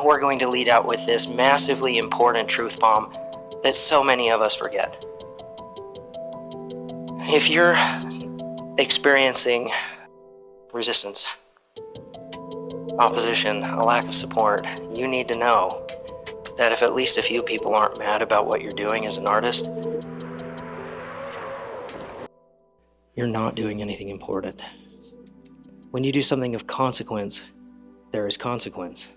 we're going to lead out with this massively important truth bomb that so many of us forget. If you're experiencing resistance, opposition, a lack of support, you need to know that if at least a few people aren't mad about what you're doing as an artist, you're not doing anything important. When you do something of consequence, there is consequence.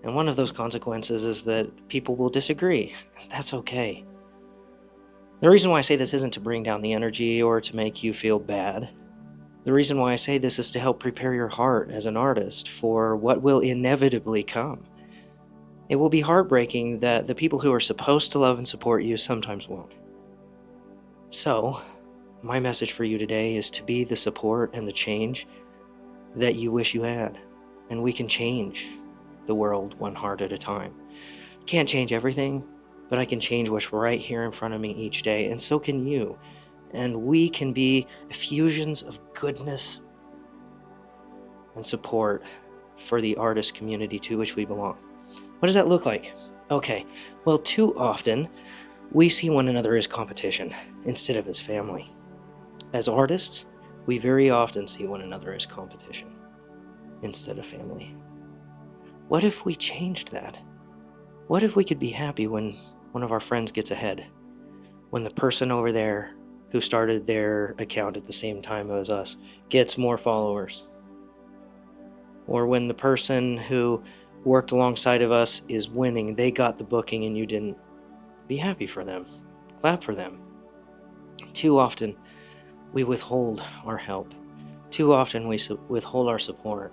And one of those consequences is that people will disagree. That's okay. The reason why I say this isn't to bring down the energy or to make you feel bad. The reason why I say this is to help prepare your heart as an artist for what will inevitably come. It will be heartbreaking that the people who are supposed to love and support you sometimes won't. So, my message for you today is to be the support and the change that you wish you had. And we can change the world one heart at a time. Can't change everything, but I can change what's right here in front of me each day, and so can you. And we can be effusions of goodness and support for the artist community to which we belong. What does that look like? Okay, well, too often we see one another as competition instead of as family. As artists, we very often see one another as competition instead of family. What if we changed that? What if we could be happy when one of our friends gets ahead? When the person over there who started their account at the same time as us gets more followers? Or when the person who worked alongside of us is winning, they got the booking and you didn't? Be happy for them. Clap for them. Too often, we withhold our help. Too often, we withhold our support.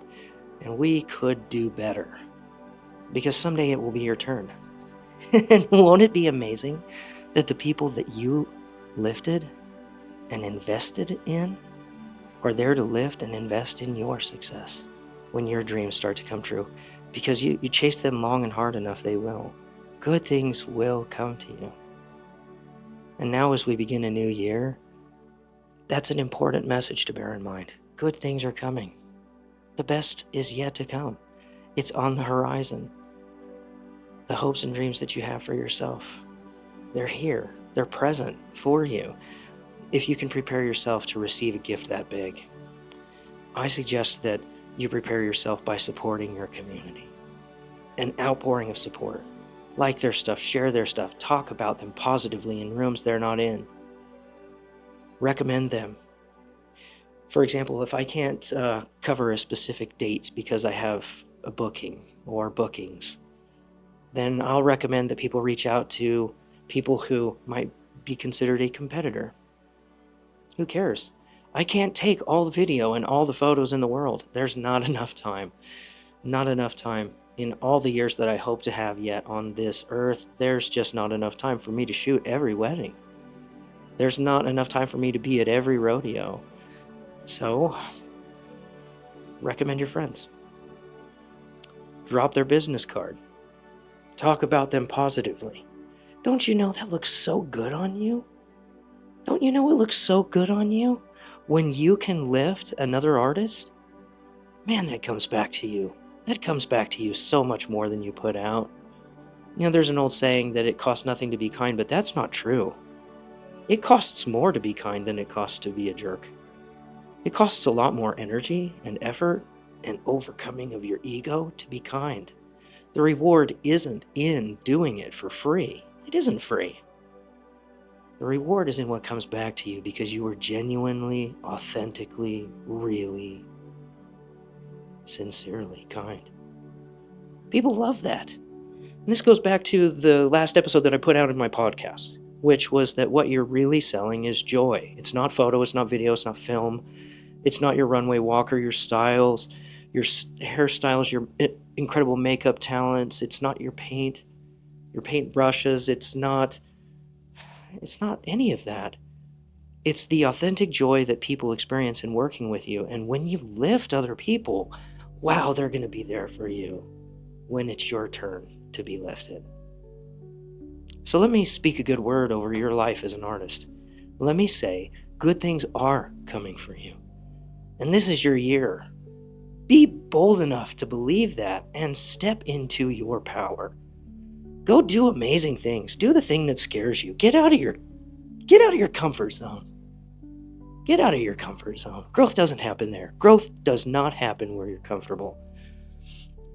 And we could do better. Because someday it will be your turn. And won't it be amazing that the people that you lifted and invested in are there to lift and invest in your success when your dreams start to come true? Because you chase them long and hard enough, they will. Good things will come to you. And now as we begin a new year, that's an important message to bear in mind. Good things are coming. The best is yet to come. It's on the horizon. The hopes and dreams that you have for yourself, they're here. They're present for you. If you can prepare yourself to receive a gift that big, I suggest that you prepare yourself by supporting your community. An outpouring of support. Like their stuff, share their stuff, talk about them positively in rooms they're not in. Recommend them. For example, if I can't cover a specific date because I have a booking or bookings, then I'll recommend that people reach out to people who might be considered a competitor. Who cares? I can't take all the video and all the photos in the world. There's not enough time. Not enough time. In all the years that I hope to have yet on this earth, there's just not enough time for me to shoot every wedding. There's not enough time for me to be at every rodeo. So, recommend your friends. Drop their business card. Talk about them positively. Don't you know that looks so good on you? Don't you know it looks so good on you? When you can lift another artist, man, that comes back to you. That comes back to you so much more than you put out. You know, there's an old saying that it costs nothing to be kind, but that's not true. It costs more to be kind than it costs to be a jerk. It costs a lot more energy and effort and overcoming of your ego to be kind. The reward isn't in doing it for free. It isn't free. The reward is in what comes back to you because you were genuinely, authentically, really, sincerely kind. People love that. And this goes back to the last episode that I put out in my podcast, which was that what you're really selling is joy. It's not photo, it's not video, it's not film. It's not your runway walk or your styles, your hairstyles, your incredible makeup talents. It's not your paint brushes. It's not any of that. It's the authentic joy that people experience in working with you. And when you lift other people, wow, they're going to be there for you when it's your turn to be lifted. So let me speak a good word over your life as an artist. Let me say, good things are coming for you. And this is your year. Be bold enough to believe that and step into your power. Go do amazing things. Do the thing that scares you. Get out of your comfort zone. Get out of your comfort zone. Growth doesn't happen there. Growth does not happen where you're comfortable.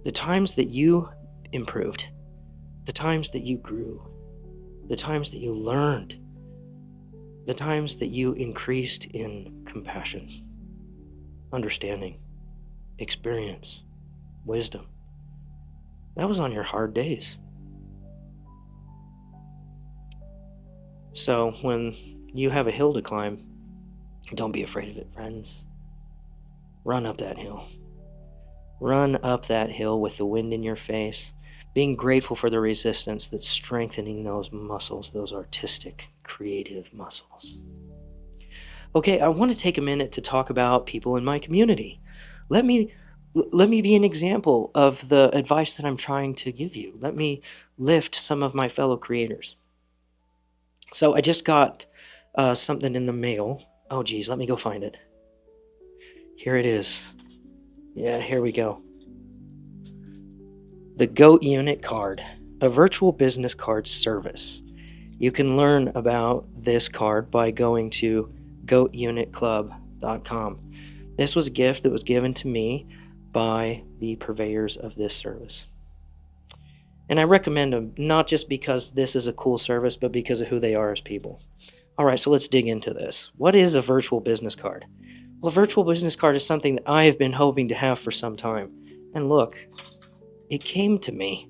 The times that you improved, the times that you grew, the times that you learned, the times that you increased in compassion, understanding, experience, wisdom, that was on your hard days. So when you have a hill to climb, don't be afraid of it, friends. Run up that hill. Run up that hill with the wind in your face, being grateful for the resistance that's strengthening those muscles, those artistic, creative muscles. Okay, I want to take a minute to talk about people in my community. Let me be an example of the advice that I'm trying to give you. Let me lift some of my fellow creators. So I just got something in the mail. Oh, geez, let me go find it. Here it is. Yeah, here we go. The GOAT Unit Card, a virtual business card service. You can learn about this card by going to goatunitclub.com. This was a gift that was given to me by the purveyors of this service. And I recommend them not just because this is a cool service, but because of who they are as people. All right, so let's dig into this. What is a virtual business card? Well, a virtual business card is something that I have been hoping to have for some time. And look, it came to me.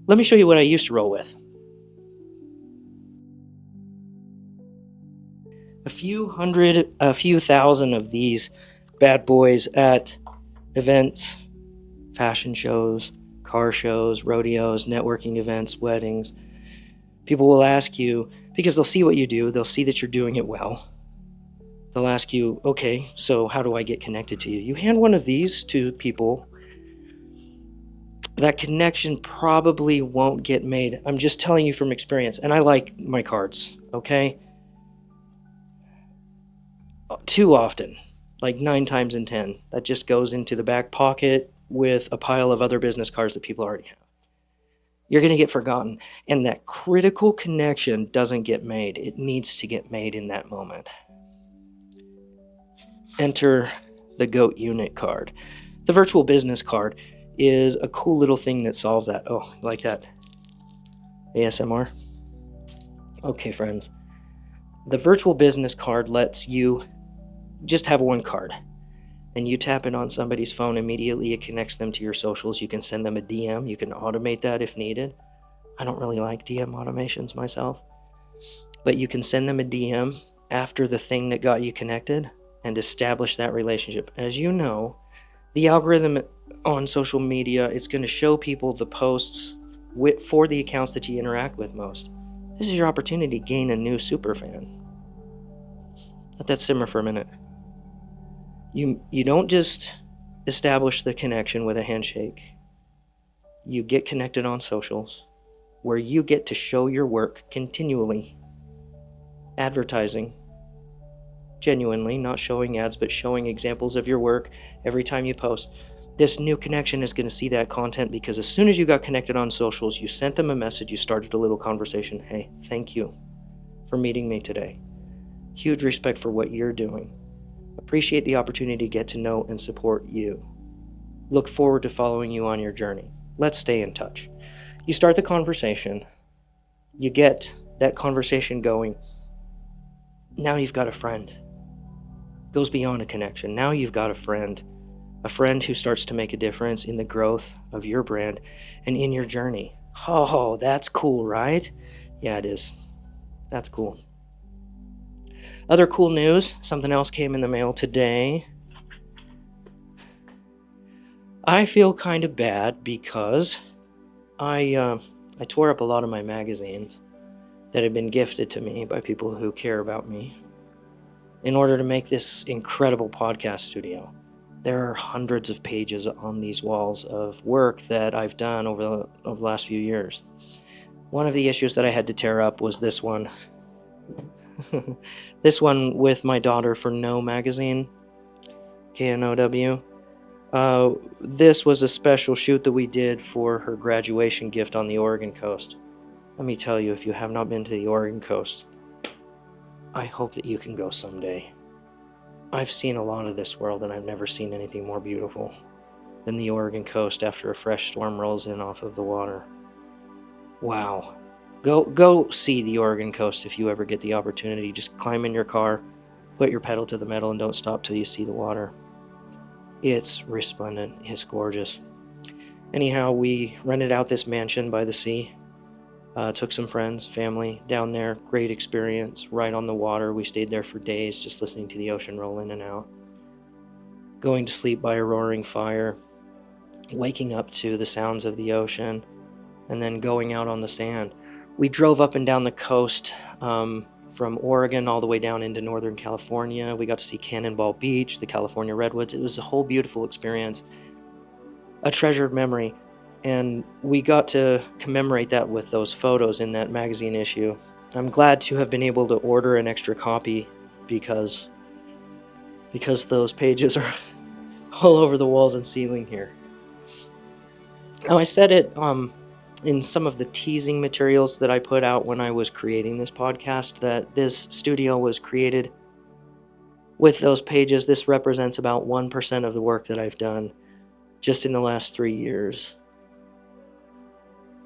Let me show you what I used to roll with. A few thousand of these bad boys at events, fashion shows, car shows, rodeos, networking events, weddings. People will ask you, because they'll see what you do, they'll see that you're doing it well. They'll ask you, okay, so how do I get connected to you? You hand one of these to people, that connection probably won't get made. I'm just telling you from experience, and I like my cards, okay? Too often, like 9 times in 10, that just goes into the back pocket with a pile of other business cards that people already have. You're going to get forgotten, and that critical connection doesn't get made. It needs to get made in that moment. Enter the GOAT Unit Card. The virtual business card is a cool little thing that solves that. Oh, you like that? ASMR? Okay, friends. The virtual business card lets you just have one card, and you tap it on somebody's phone immediately. It connects them to your socials. You can send them a DM. You can automate that if needed. I don't really like DM automations myself, but you can send them a DM after the thing that got you connected and establish that relationship. As you know, the algorithm on social media, it's going to show people the posts for the accounts that you interact with most. This is your opportunity to gain a new super fan. Let that simmer for a minute. You don't just establish the connection with a handshake. You get connected on socials, where you get to show your work continually. Advertising. Genuinely, not showing ads, but showing examples of your work every time you post. This new connection is going to see that content because as soon as you got connected on socials, you sent them a message, you started a little conversation. Hey, thank you for meeting me today. Huge respect for what you're doing. Appreciate the opportunity to get to know and support you. Look forward to following you on your journey. Let's stay in touch. You start the conversation. You get that conversation going. Now you've got a friend. It goes beyond a connection. Now you've got a friend who starts to make a difference in the growth of your brand and in your journey. Oh, that's cool, right? Yeah, it is. That's cool. Other cool news, something else came in the mail today. I feel kind of bad because I tore up a lot of my magazines that had been gifted to me by people who care about me in order to make this incredible podcast studio. There are hundreds of pages on these walls of work that I've done over the last few years. One of the issues that I had to tear up was this one. This one with my daughter for No Magazine, KNOW. This was a special shoot that we did for her graduation gift on the Oregon coast. Let me tell you, if you have not been to the Oregon coast, I hope that you can go someday. I've seen a lot of this world, and I've never seen anything more beautiful than the Oregon coast after a fresh storm rolls in off of the water. Wow. Go see the Oregon coast if you ever get the opportunity. Just climb in your car, put your pedal to the metal, and don't stop till you see the water. It's resplendent. It's gorgeous. Anyhow, we rented out this mansion by the sea. Took some friends, family down there. Great experience. Right on the water. We stayed there for days just listening to the ocean roll in and out. Going to sleep by a roaring fire. Waking up to the sounds of the ocean. And then going out on the sand. We drove up and down the coast from Oregon all the way down into Northern California. We got to see Cannonball Beach, the California Redwoods. It was a whole beautiful experience. A treasured memory. And we got to commemorate that with those photos in that magazine issue. I'm glad to have been able to order an extra copy because those pages are all over the walls and ceiling here. Now, I said it in some of the teasing materials that I put out when I was creating this podcast that this studio was created with those pages. This represents about 1% of the work that I've done just in the last 3 years.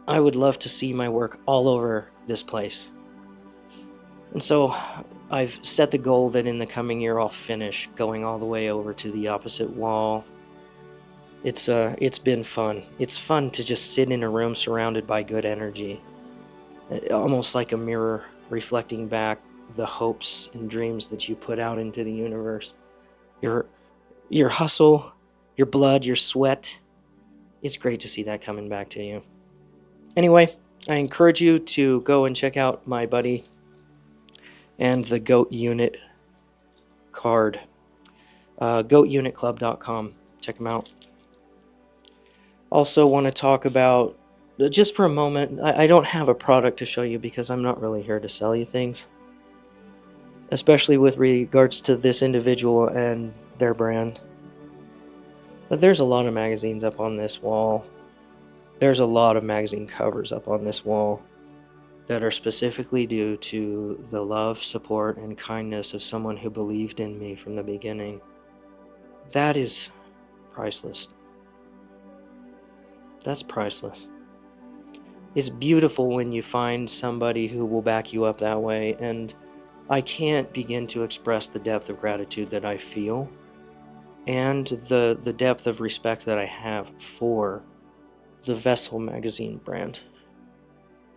I would love to see my work all over this place. And so I've set the goal that in the coming year I'll finish going all the way over to the opposite wall. It's been fun. It's fun to just sit in a room surrounded by good energy. Almost like a mirror reflecting back the hopes and dreams that you put out into the universe. Your hustle, your blood, your sweat. It's great to see that coming back to you. Anyway, I encourage you to go and check out my buddy and the GOAT Unit card. GOATUnitClub.com. Check them out. Also want to talk about, just for a moment, I don't have a product to show you because I'm not really here to sell you things. Especially with regards to this individual and their brand. But there's a lot of magazines up on this wall. There's a lot of magazine covers up on this wall that are specifically due to the love, support, and kindness of someone who believed in me from the beginning. That is priceless. That's priceless. It's beautiful when you find somebody who will back you up that way, and I can't begin to express the depth of gratitude that I feel and the depth of respect that I have for the Vessel magazine brand.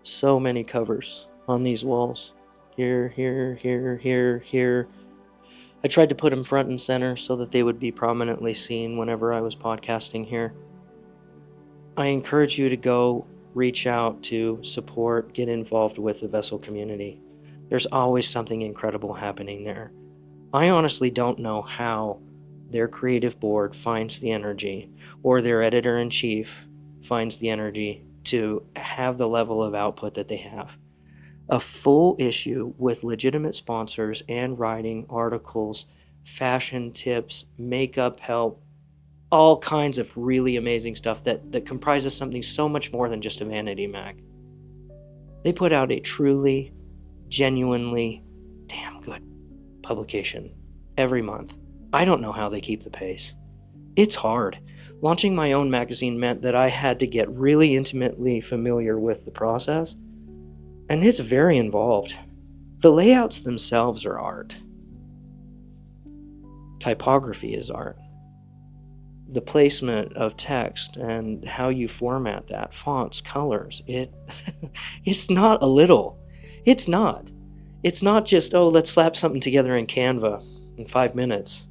So many covers on these walls. Here, here, here, here, here. I tried to put them front and center so that they would be prominently seen whenever I was podcasting here. I encourage you to go reach out to support, get involved with the Vessel community. There's always something incredible happening there. I honestly don't know how their creative board finds the energy, or their editor-in-chief finds the energy to have the level of output that they have. A full issue with legitimate sponsors and writing articles, fashion tips, makeup help, all kinds of really amazing stuff that comprises something so much more than just a vanity mag. They put out a truly, genuinely damn good publication every month. I don't know how they keep the pace. It's hard. Launching my own magazine meant that I had to get really intimately familiar with the process, and it's very involved. The layouts themselves are art. Typography is art. The placement of text and how you format that, fonts, colors, it's not a little. It's not. It's not just, let's slap something together in Canva in 5 minutes.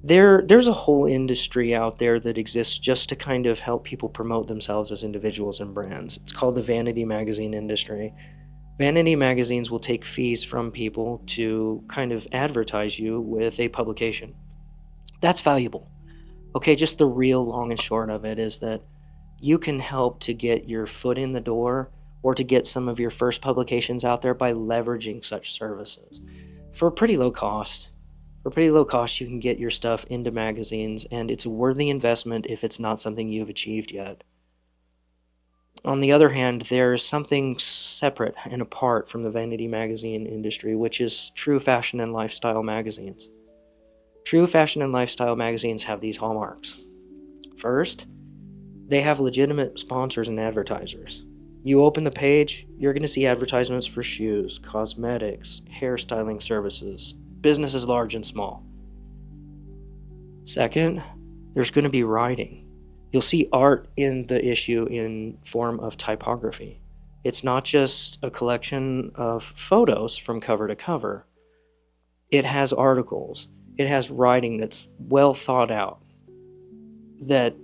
There's a whole industry out there that exists just to kind of help people promote themselves as individuals and brands. It's called the vanity magazine industry. Vanity magazines will take fees from people to kind of advertise you with a publication. That's valuable. Okay, just the real long and short of it is that you can help to get your foot in the door or to get some of your first publications out there by leveraging such services for pretty low cost. For pretty low cost, you can get your stuff into magazines, and it's a worthy investment if it's not something you've achieved yet. On the other hand, there's something separate and apart from the vanity magazine industry, which is true fashion and lifestyle magazines. True fashion and lifestyle magazines have these hallmarks. First, they have legitimate sponsors and advertisers. You open the page, you're going to see advertisements for shoes, cosmetics, hairstyling services, businesses large and small. Second, there's going to be writing. You'll see art in the issue in form of typography. It's not just a collection of photos from cover to cover. It has articles. It has writing that's well thought out, that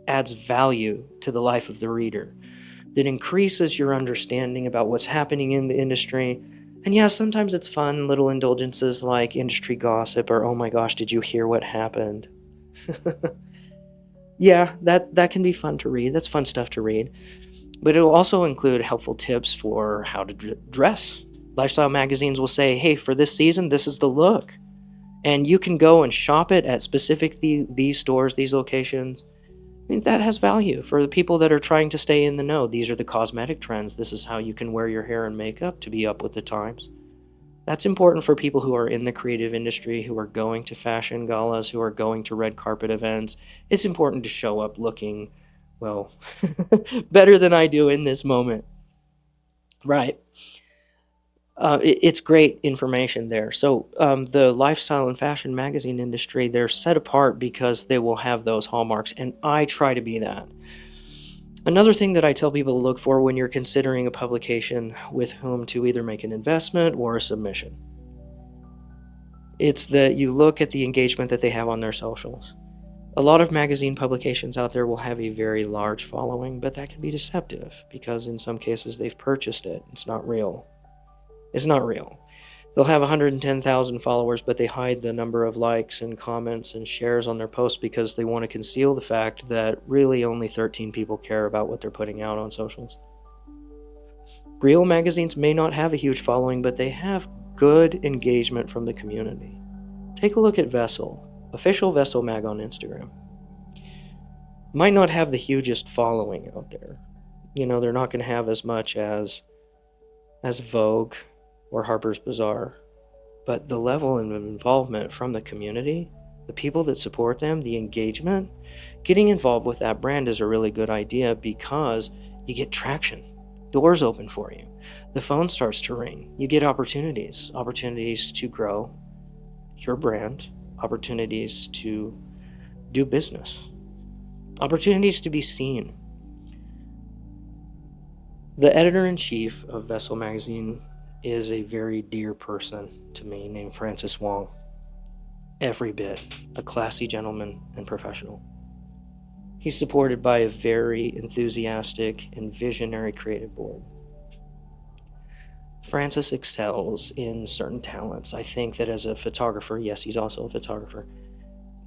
adds value to the life of the reader, that increases your understanding about what's happening in the industry. And yeah, sometimes it's fun, little indulgences like industry gossip or, oh my gosh, did you hear what happened? Yeah, that can be fun to read. That's fun stuff to read. But it will also include helpful tips for how to dress. Lifestyle magazines will say, hey, for this season, this is the look. And you can go and shop it at specifically these stores, these locations. I mean, that has value for the people that are trying to stay in the know. These are the cosmetic trends. This is how you can wear your hair and makeup to be up with the times. That's important for people who are in the creative industry, who are going to fashion galas, who are going to red carpet events. It's important to show up looking, well, better than I do in this moment. Right. It's great information there. So the lifestyle and fashion magazine industry, they're set apart because they will have those hallmarks, and I try to be that. Another thing that I tell people to look for when you're considering a publication with whom to either make an investment or a submission, it's that you look at the engagement that they have on their socials. A lot of magazine publications out there will have a very large following, but that can be deceptive because in some cases they've purchased it. It's not real. It's not real. They'll have 110,000 followers, but they hide the number of likes and comments and shares on their posts because they want to conceal the fact that really only 13 people care about what they're putting out on socials. Real magazines may not have a huge following, but they have good engagement from the community. Take a look at Vessel, official Vessel Mag on Instagram. Might not have the hugest following out there. You know, they're not going to have as much as Vogue or Harper's Bazaar, but the level of involvement from the community, the people that support them, the engagement, getting involved with that brand is a really good idea because you get traction. Doors open for you. The phone starts to ring. You get opportunities to grow your brand, opportunities to do business, opportunities to be seen. The editor-in-chief of Vessel magazine is a very dear person to me named Francis Wong. Every bit a classy gentleman and professional. He's supported by a very enthusiastic and visionary creative board. Francis excels in certain talents. I think that as a photographer, yes, he's also a photographer,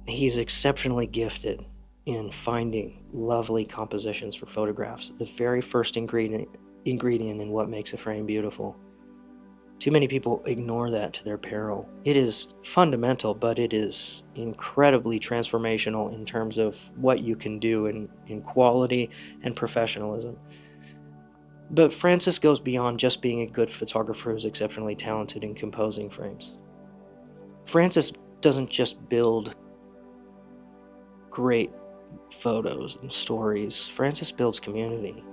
he's exceptionally gifted in finding lovely compositions for photographs, the very first ingredient in what makes a frame beautiful. Too many people ignore that to their peril. It is fundamental, but it is incredibly transformational in terms of what you can do in quality and professionalism. But Francis goes beyond just being a good photographer who's exceptionally talented in composing frames. Francis doesn't just build great photos and stories. Francis builds community.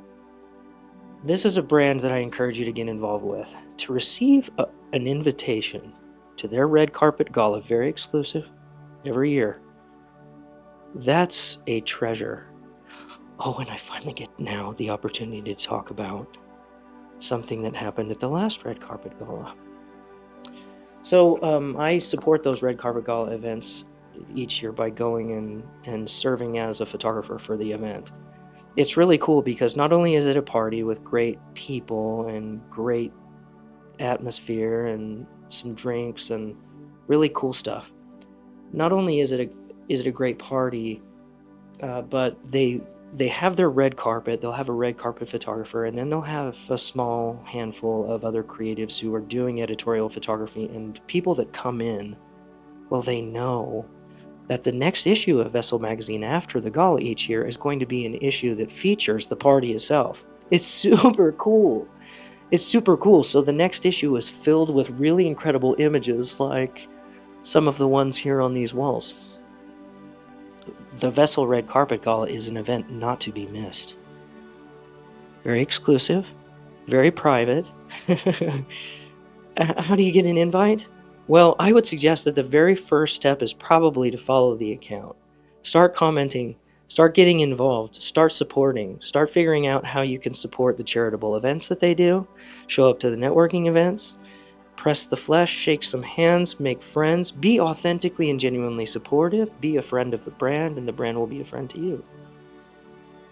This is a brand that I encourage you to get involved with. To receive an invitation to their red carpet gala, very exclusive, every year, that's a treasure. Oh, and I finally get now the opportunity to talk about something that happened at the last red carpet gala. So I support those red carpet gala events each year by going and serving as a photographer for the event. It's really cool because not only is it a party with great people and great atmosphere and some drinks and really cool stuff. Not only is it a great party, but they they have their red carpet, they'll have a red carpet photographer, and then they'll have a small handful of other creatives who are doing editorial photography, and people that come in, well, they know that the next issue of Vessel magazine after the gala each year is going to be an issue that features the party itself. It's super cool. It's super cool. So the next issue is filled with really incredible images like some of the ones here on these walls. The Vessel Red Carpet Gala is an event not to be missed. Very exclusive, very private. How do you get an invite? Well, I would suggest that the very first step is probably to follow the account. Start commenting, start getting involved, start supporting, start figuring out how you can support the charitable events that they do, show up to the networking events, press the flesh, shake some hands, make friends, be authentically and genuinely supportive, be a friend of the brand, and the brand will be a friend to you.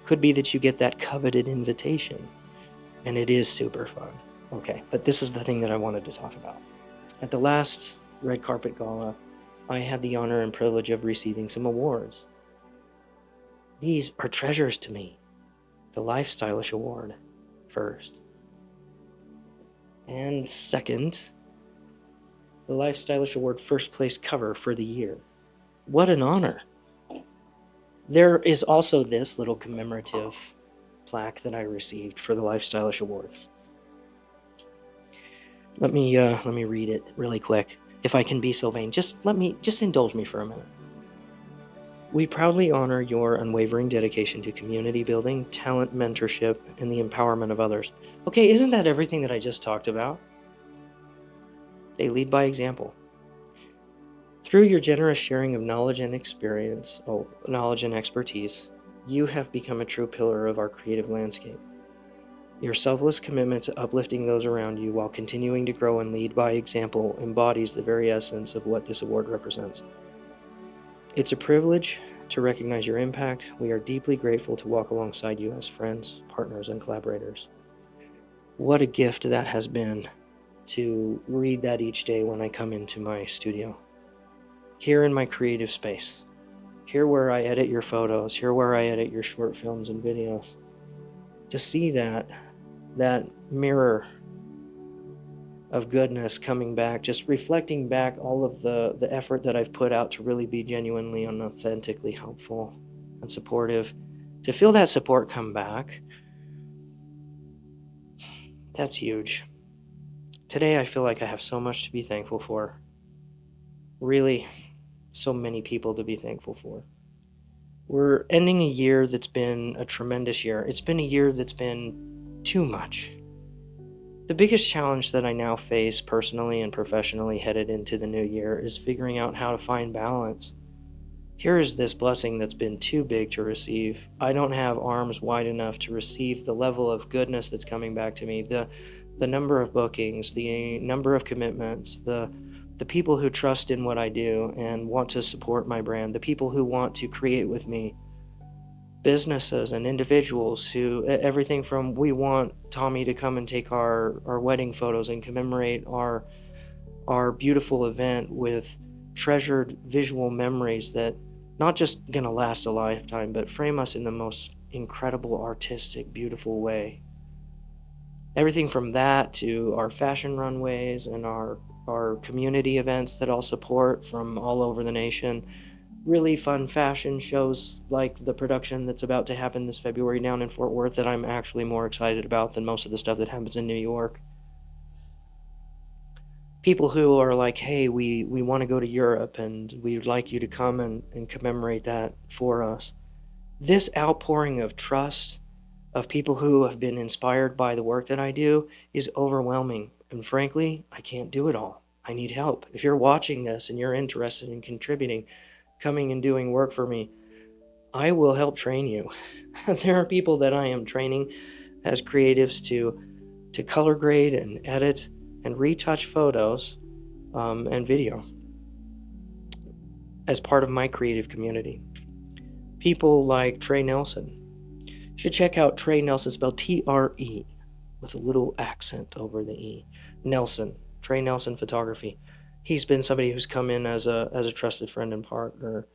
Could be that you get that coveted invitation, and it is super fun. Okay, but this is the thing that I wanted to talk about. At the last Red Carpet Gala, I had the honor and privilege of receiving some awards. These are treasures to me. The Life Stylish Award, first. And second, the Life Stylish Award first place cover for the year. What an honor. There is also this little commemorative plaque that I received for the Life Stylish Award. Let me read it really quick. If I can be so vain, just indulge me for a minute. We proudly honor your unwavering dedication to community building, talent mentorship, and the empowerment of others. Okay, isn't that everything that I just talked about? They lead by example. Through your generous sharing of knowledge and expertise, you have become a true pillar of our creative landscape. Your selfless commitment to uplifting those around you while continuing to grow and lead by example embodies the very essence of what this award represents. It's a privilege to recognize your impact. We are deeply grateful to walk alongside you as friends, partners, and collaborators. What a gift that has been to read that each day when I come into my studio. Here in my creative space. Here where I edit your photos. Here where I edit your short films and videos. To see that mirror of goodness coming back, just reflecting back all of the effort that I've put out to really be genuinely and authentically helpful and supportive. To feel that support come back, that's huge. Today I feel like I have so much to be thankful for. Really, so many people to be thankful for. We're ending a year that's been a tremendous year. It's been a year that's been too much. The biggest challenge that I now face personally and professionally headed into the new year is figuring out how to find balance. Here is this blessing that's been too big to receive. I don't have arms wide enough to receive the level of goodness that's coming back to me, the number of bookings, the number of commitments, the people who trust in what I do and want to support my brand, the people who want to create with me, businesses and individuals who, everything from we want Tommy to come and take our wedding photos and commemorate our beautiful event with treasured visual memories that not just gonna last a lifetime, but frame us in the most incredible, artistic, beautiful way. Everything from that to our fashion runways and our community events that I'll support from all over the nation. Really fun fashion shows like the production that's about to happen this February down in Fort Worth that I'm actually more excited about than most of the stuff that happens in New York. People who are like, hey, we want to go to Europe and we'd like you to come and commemorate that for us. This outpouring of trust of people who have been inspired by the work that I do is overwhelming. And frankly, I can't do it all. I need help. If you're watching this and you're interested in contributing, coming and doing work for me, I will help train you. There are people that I am training as creatives to color grade and edit and retouch photos and video as part of my creative community. People like Trey Nelson. You should check out Trey Nelson, spelled T-R-E, with a little accent over the E. Nelson, Trey Nelson Photography. He's been somebody who's come in as a trusted friend and partner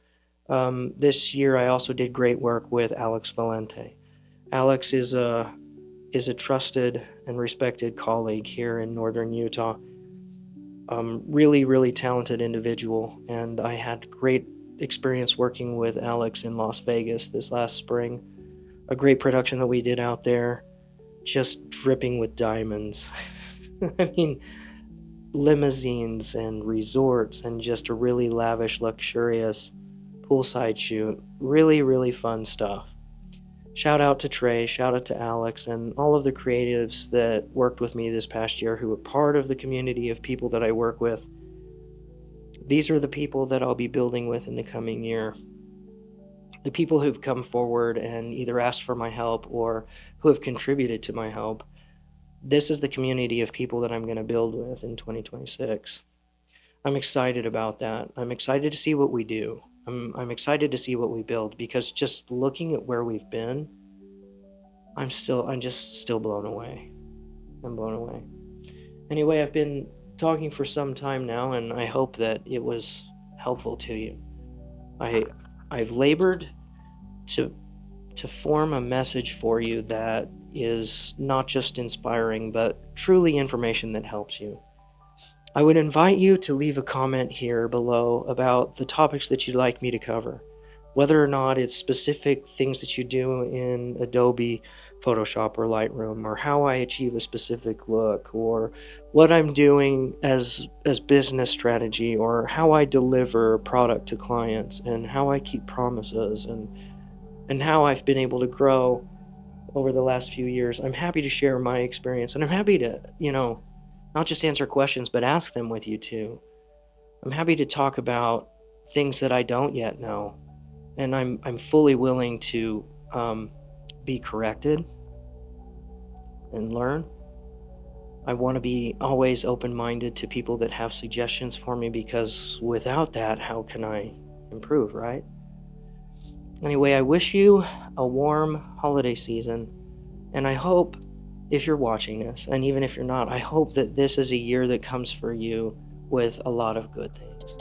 This year, I also did great work with Alex Valente. Alex is a trusted and respected colleague here in northern Utah. Really, really talented individual, and I had great experience working with Alex in Las Vegas this last spring. A great production that we did out there, just dripping with diamonds. I mean, limousines and resorts, and just a really lavish, luxurious poolside shoot. Really, really fun stuff. Shout out to Trey, shout out to Alex, and all of the creatives that worked with me this past year who were part of the community of people that I work with. These are the people that I'll be building with in the coming year. The people who've come forward and either asked for my help or who have contributed to my help. This is the community of people that I'm going to build with in 2026. I'm excited about that. I'm excited to see what we do. I'm excited to see what we build, because just looking at where we've been, I'm just still blown away. I'm blown away. Anyway, I've been talking for some time now, and I hope that it was helpful to you. I've labored to form a message for you that is not just inspiring, but truly information that helps you. I would invite you to leave a comment here below about the topics that you'd like me to cover, whether or not it's specific things that you do in Adobe, Photoshop, or Lightroom, or how I achieve a specific look, or what I'm doing as business strategy, or how I deliver product to clients, and how I keep promises, and how I've been able to grow over the last few years. I'm happy to share my experience, and I'm happy to, not just answer questions, but ask them with you too. I'm happy to talk about things that I don't yet know, and I'm fully willing to be corrected and learn. I want to be always open-minded to people that have suggestions for me, because without that, how can I improve, right? Anyway, I wish you a warm holiday season, and I hope, if you're watching this, and even if you're not, I hope that this is a year that comes for you with a lot of good things.